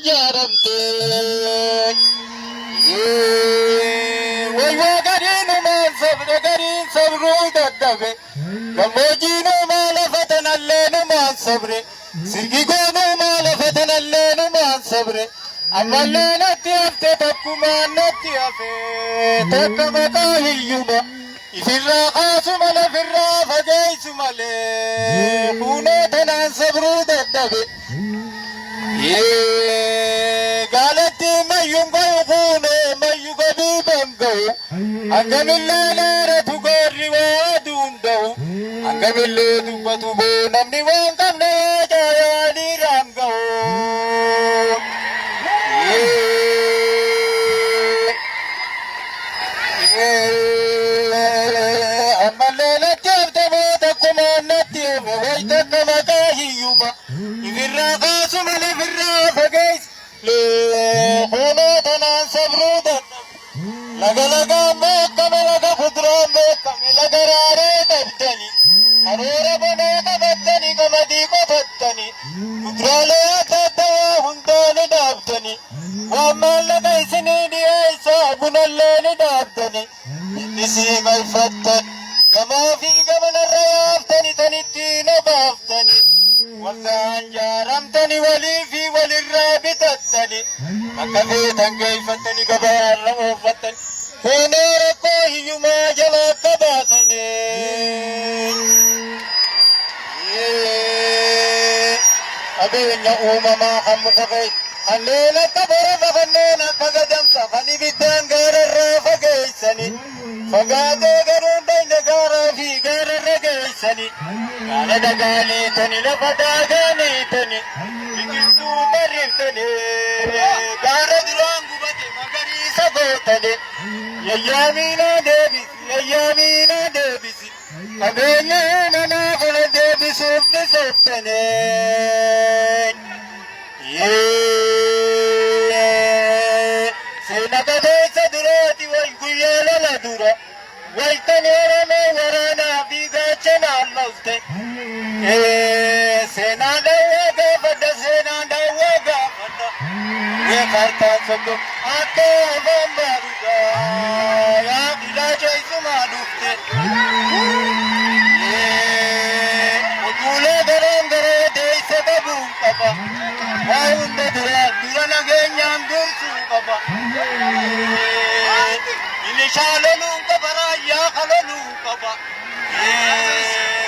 jaramte waywa garin man sabre garin sabru daddabe gamojino mala fatanalle no man sabre sirgi gono mala fatanalle no man sabre amalle natti afte takkuma natti afe takkama kahiyuma ifirra qasuma la firra fageisuma le kuno tanan sabru daddabe galati mayum gayu kuno mayu gabi bangau angamille lere tu gorri wadundau angamille tu batu bo namni wangamne jaya di rangau amalle la tevde bo takuma natti wai takama kahiyuma ifirra qasuma le firra fagais le kuno tanan sabru lagalaga mekame laga khudram mekame lagarare tabtani harora bone kabattani gamadi ko fattani khudrale atata hundane dabtani wamalla kaisini diaisa bunalle ni dabtani isi mai fattan gama fi gamana rayaftani tanitina baftani والله جارمتني ولي في ولي الرابطتني مكفيتن كيفتني كبار رموفتني فنوركو يما جلا كباتني أبين أمما حمقفي الليلة كبر فغنينا فقدم سفني بدان غير الرافقيسني فقادو غرون بين غارة في غير الرقيسني قال دقالي تني لفتا غاني تني بكتو مرفتني قال دران قبتي مغري سبوتني يامينا ديبسي قبيلنا ناقل ديبسي بسفتني سينك ديس دراتي والقيا للدورة والتنير من ورانا في غاتنا الموتين سينا دوغا فدا سينا دوغا فدا يكارتا سكو آتو بمباروغا يا بلا جيسو مالوفتين وطولة دران درے ديس دبون كبا وعند دران دران غينيان درسو كبا إلي شاللون كبا رايا خللون كبا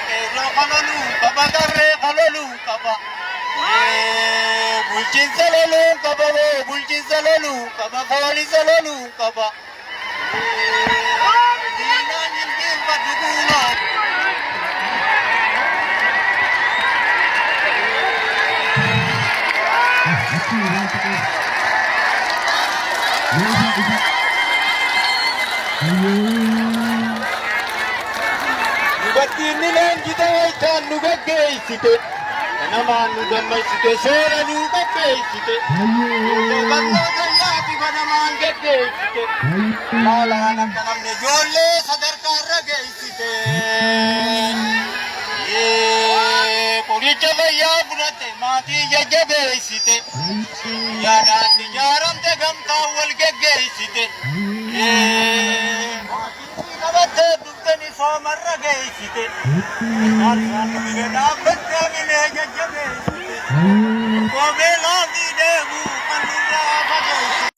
كيرو خللون كبا كرر خللون كبا بلچين سللون كبا بلچين سللون كبا خالي سللون كبا دينا نلقين فدقونا Nugatini lenjita waitan nugageisite Naman nugammaisite sora nugageisite Nugamma kayati banaman gageisite Malana kanamne jolle sadarkar rageisite Puricha vaya bunate mati jajabeisite Yanati jaramte gamta wal gageisite Kabatte duktani somar rageisite Arsan bigena batte mine jajabeisite Kobe lavi devu kanura bageisite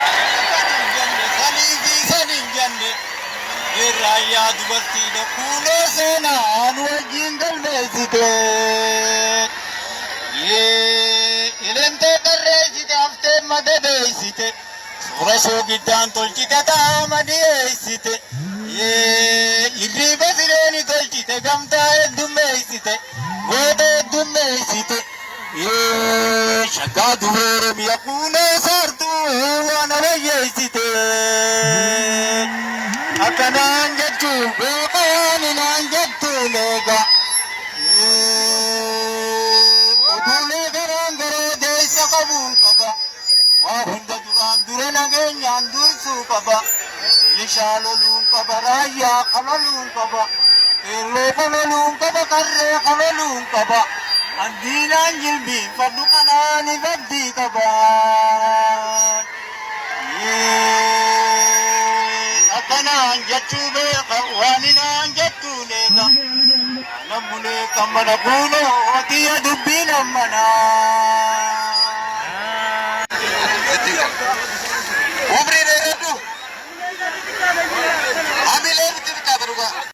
Sanin janne Iraya dubarti da kulo sena anu jingal mesite Ilente karreisite afte madebeisite Suraso gidan tolchite taamadeisite Irriba sireni tolchite gamta eddumeisite Gote eddumeisite Shagga duveere miya kuno sartu wanabayyeisite Akkanaan jechuu beekaninaan jettuu leega Oduulee garaan garee deessa qabuun qaba Waa hunda duraan dura nageenyaan dursuu qaba Lishaa loluun qaba raayyaa qaloluun qaba Qeerroo qaloluun qaba qarree qaloluun qaba Andiinaan jilbiin fadhu qanaani baddii qaba naan jechuu beeka waan naan jettuu neeka nammulee kan mana kuunoo watiyya dubbiin ammanaa.